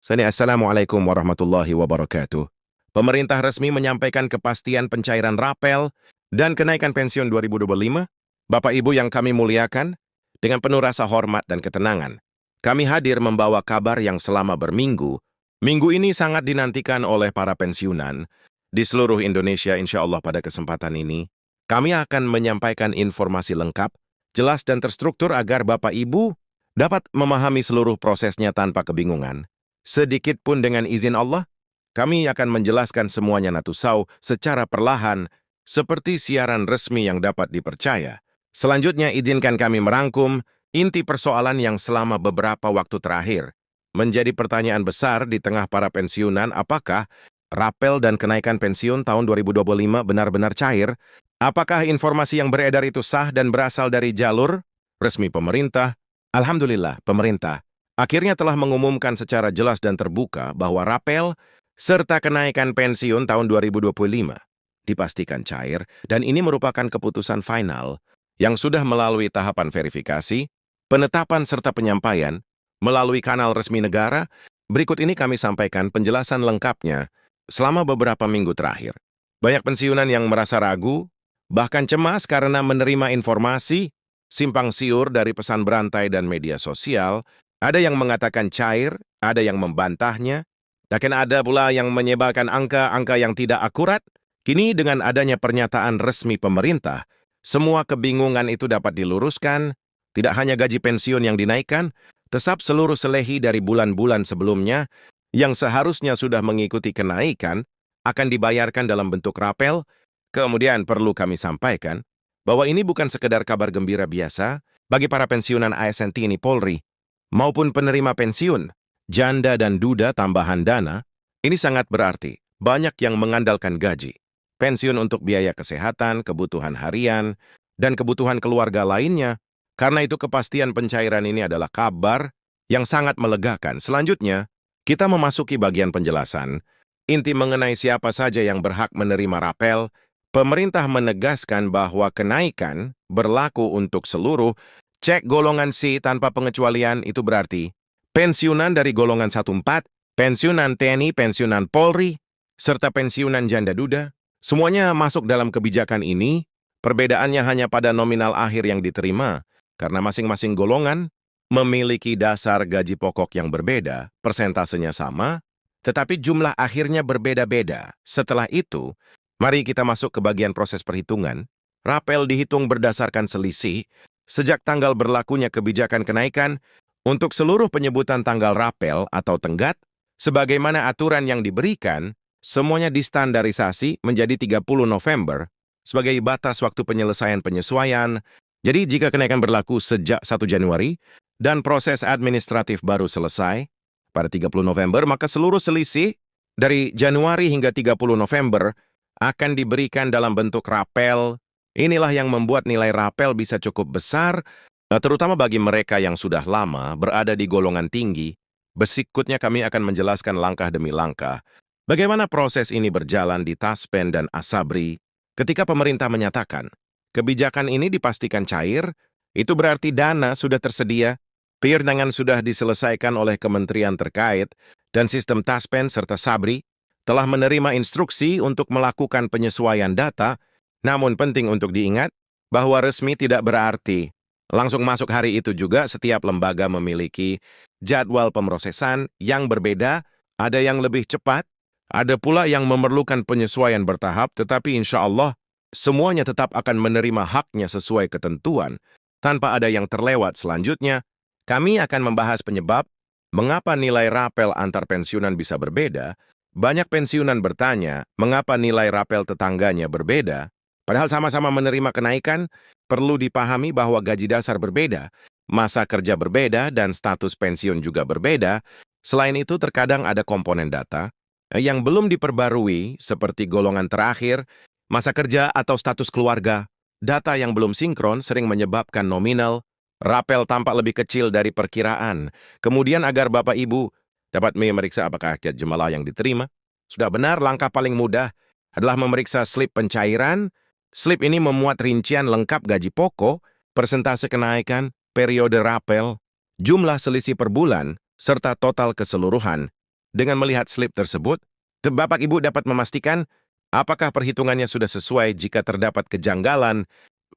Assalamualaikum warahmatullahi wabarakatuh. Pemerintah resmi menyampaikan kepastian pencairan rapel dan kenaikan pensiun 2025. Bapak Ibu yang kami muliakan, dengan penuh rasa hormat dan ketenangan, kami hadir membawa kabar yang selama berminggu. Minggu ini sangat dinantikan oleh para pensiunan di seluruh Indonesia. Insya Allah pada kesempatan ini, kami akan menyampaikan informasi lengkap, jelas dan terstruktur agar Bapak Ibu dapat memahami seluruh prosesnya tanpa kebingungan. Sedikit pun dengan izin Allah, kami akan menjelaskan semuanya natusau secara perlahan, seperti siaran resmi yang dapat dipercaya. Selanjutnya, izinkan kami merangkum inti persoalan yang selama beberapa waktu terakhir menjadi pertanyaan besar di tengah para pensiunan. Apakah rapel dan kenaikan pensiun tahun 2025 benar-benar cair? Apakah informasi yang beredar itu sah dan berasal dari jalur resmi pemerintah? Alhamdulillah, pemerintah akhirnya telah mengumumkan secara jelas dan terbuka bahwa rapel serta kenaikan pensiun tahun 2025 dipastikan cair, dan ini merupakan keputusan final yang sudah melalui tahapan verifikasi, penetapan serta penyampaian melalui kanal resmi negara. Berikut ini kami sampaikan penjelasan lengkapnya selama beberapa minggu terakhir. Banyak pensiunan yang merasa ragu, bahkan cemas karena menerima informasi simpang siur dari pesan berantai dan media sosial. Ada yang mengatakan cair, ada yang membantahnya, dan ada pula yang menyebarkan angka-angka yang tidak akurat. Kini dengan adanya pernyataan resmi pemerintah, semua kebingungan itu dapat diluruskan. Tidak hanya gaji pensiun yang dinaikkan, tetap seluruh selehi dari bulan-bulan sebelumnya yang seharusnya sudah mengikuti kenaikan akan dibayarkan dalam bentuk rapel. Kemudian perlu kami sampaikan bahwa ini bukan sekedar kabar gembira biasa bagi para pensiunan ASN TNI Polri maupun penerima pensiun, janda dan duda tambahan dana. Ini sangat berarti banyak yang mengandalkan gaji pensiun untuk biaya kesehatan, kebutuhan harian, dan kebutuhan keluarga lainnya. Karena itu kepastian pencairan ini adalah kabar yang sangat melegakan. Selanjutnya, kita memasuki bagian penjelasan. Inti mengenai siapa saja yang berhak menerima rapel. Pemerintah menegaskan bahwa kenaikan berlaku untuk seluruh cek golongan C tanpa pengecualian. Itu berarti pensiunan dari golongan 1-4, pensiunan TNI, pensiunan Polri, serta pensiunan janda duda. Semuanya masuk dalam kebijakan ini. Perbedaannya hanya pada nominal akhir yang diterima, karena masing-masing golongan memiliki dasar gaji pokok yang berbeda, persentasenya sama, tetapi jumlah akhirnya berbeda-beda. Setelah itu, mari kita masuk ke bagian proses perhitungan. Rapel dihitung berdasarkan selisih sejak tanggal berlakunya kebijakan kenaikan untuk seluruh penyebutan tanggal rapel atau tenggat, sebagaimana aturan yang diberikan, semuanya distandarisasi menjadi 30 November sebagai batas waktu penyelesaian penyesuaian. Jadi jika kenaikan berlaku sejak 1 Januari dan proses administratif baru selesai pada 30 November, maka seluruh selisih dari Januari hingga 30 November akan diberikan dalam bentuk rapel. Inilah yang membuat nilai rapel bisa cukup besar, terutama bagi mereka yang sudah lama berada di golongan tinggi. Berikutnya kami akan menjelaskan langkah demi langkah bagaimana proses ini berjalan di Taspen dan Asabri. Ketika pemerintah menyatakan kebijakan ini dipastikan cair, itu berarti dana sudah tersedia, piringan sudah diselesaikan oleh kementerian terkait, dan sistem Taspen serta Sabri telah menerima instruksi untuk melakukan penyesuaian data. Namun penting untuk diingat bahwa resmi tidak berarti langsung masuk hari itu juga. Setiap lembaga memiliki jadwal pemrosesan yang berbeda, ada yang lebih cepat, ada pula yang memerlukan penyesuaian bertahap, tetapi insya Allah semuanya tetap akan menerima haknya sesuai ketentuan, tanpa ada yang terlewat. Selanjutnya, kami akan membahas penyebab mengapa nilai rapel antar pensiunan bisa berbeda. Banyak pensiunan bertanya, mengapa nilai rapel tetangganya berbeda? Padahal sama-sama menerima kenaikan. Perlu dipahami bahwa gaji dasar berbeda, masa kerja berbeda, dan status pensiun juga berbeda. Selain itu, terkadang ada komponen data yang belum diperbarui, seperti golongan terakhir, masa kerja atau status keluarga. Data yang belum sinkron sering menyebabkan nominal rapel tampak lebih kecil dari perkiraan. Kemudian agar Bapak Ibu dapat memeriksa apakah akad jemalah yang diterima sudah benar, langkah paling mudah adalah memeriksa slip pencairan. Slip ini memuat rincian lengkap gaji pokok, persentase kenaikan, periode rapel, jumlah selisih per bulan, serta total keseluruhan. Dengan melihat slip tersebut, Bapak Ibu dapat memastikan apakah perhitungannya sudah sesuai. Jika terdapat kejanggalan,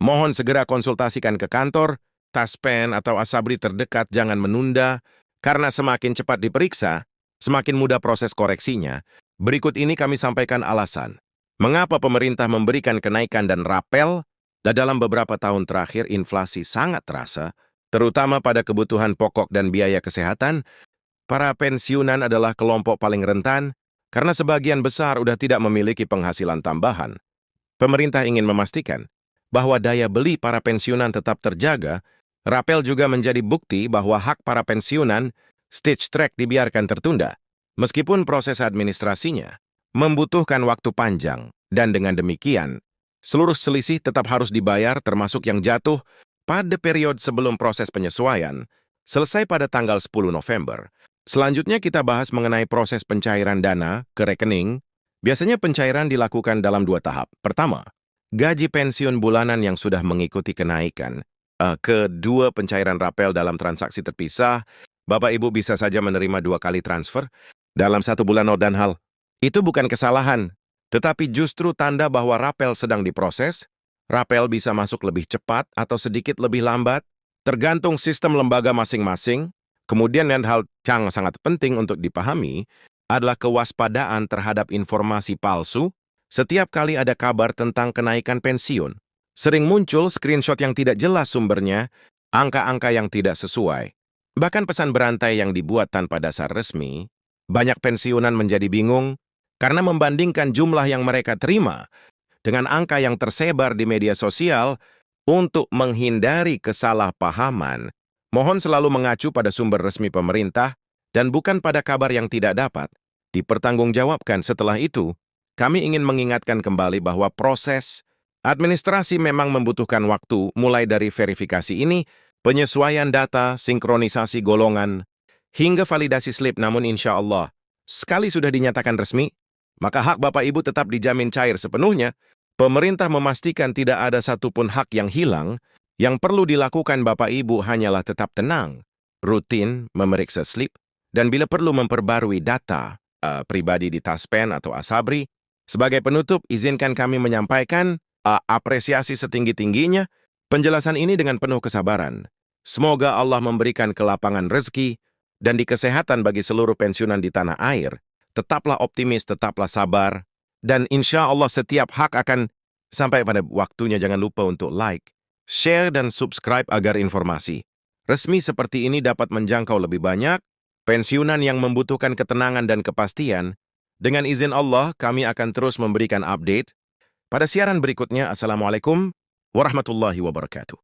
mohon segera konsultasikan ke kantor, Taspen atau Asabri terdekat. Jangan menunda, karena semakin cepat diperiksa, semakin mudah proses koreksinya. Berikut ini kami sampaikan alasan mengapa pemerintah memberikan kenaikan dan rapel. Dalam beberapa tahun terakhir, inflasi sangat terasa, terutama pada kebutuhan pokok dan biaya kesehatan. Para pensiunan adalah kelompok paling rentan, karena sebagian besar sudah tidak memiliki penghasilan tambahan. Pemerintah ingin memastikan bahwa daya beli para pensiunan tetap terjaga. Rapel juga menjadi bukti bahwa hak para pensiunan Stitch Track dibiarkan tertunda, meskipun proses administrasinya membutuhkan waktu panjang. Dan dengan demikian, seluruh selisih tetap harus dibayar, termasuk yang jatuh pada periode sebelum proses penyesuaian, selesai pada tanggal 10 November. Selanjutnya kita bahas mengenai proses pencairan dana ke rekening. Biasanya pencairan dilakukan dalam 2 tahap. Pertama, gaji pensiun bulanan yang sudah mengikuti kenaikan. Kedua, pencairan rapel dalam transaksi terpisah. Bapak Ibu bisa saja menerima 2 kali transfer dalam 1 bulan. Dan hal itu bukan kesalahan, tetapi justru tanda bahwa rapel sedang diproses. Rapel bisa masuk lebih cepat atau sedikit lebih lambat, tergantung sistem lembaga masing-masing. Kemudian hal yang sangat penting untuk dipahami adalah kewaspadaan terhadap informasi palsu. Setiap kali ada kabar tentang kenaikan pensiun, sering muncul screenshot yang tidak jelas sumbernya, angka-angka yang tidak sesuai, bahkan pesan berantai yang dibuat tanpa dasar resmi. Banyak pensiunan menjadi bingung karena membandingkan jumlah yang mereka terima dengan angka yang tersebar di media sosial. Untuk menghindari kesalahpahaman, mohon selalu mengacu pada sumber resmi pemerintah dan bukan pada kabar yang tidak dapat dipertanggungjawabkan. Setelah itu, kami ingin mengingatkan kembali bahwa proses administrasi memang membutuhkan waktu, mulai dari verifikasi ini, penyesuaian data, sinkronisasi golongan, hingga validasi slip. Namun insya Allah, sekali sudah dinyatakan resmi, maka hak Bapak Ibu tetap dijamin cair sepenuhnya. Pemerintah memastikan tidak ada satupun hak yang hilang. Yang perlu dilakukan Bapak Ibu hanyalah tetap tenang, rutin memeriksa slip, dan bila perlu memperbarui data pribadi di Taspen atau Asabri. Sebagai penutup, izinkan kami menyampaikan apresiasi setinggi-tingginya penjelasan ini dengan penuh kesabaran. Semoga Allah memberikan kelapangan rezeki dan kesehatan bagi seluruh pensiunan di tanah air. Tetaplah optimis, tetaplah sabar, dan insya Allah setiap hak akan sampai pada waktunya. Jangan lupa untuk like, share, dan subscribe agar informasi resmi seperti ini dapat menjangkau lebih banyak pensiunan yang membutuhkan ketenangan dan kepastian. Dengan izin Allah, kami akan terus memberikan update pada siaran berikutnya. Assalamualaikum warahmatullahi wabarakatuh.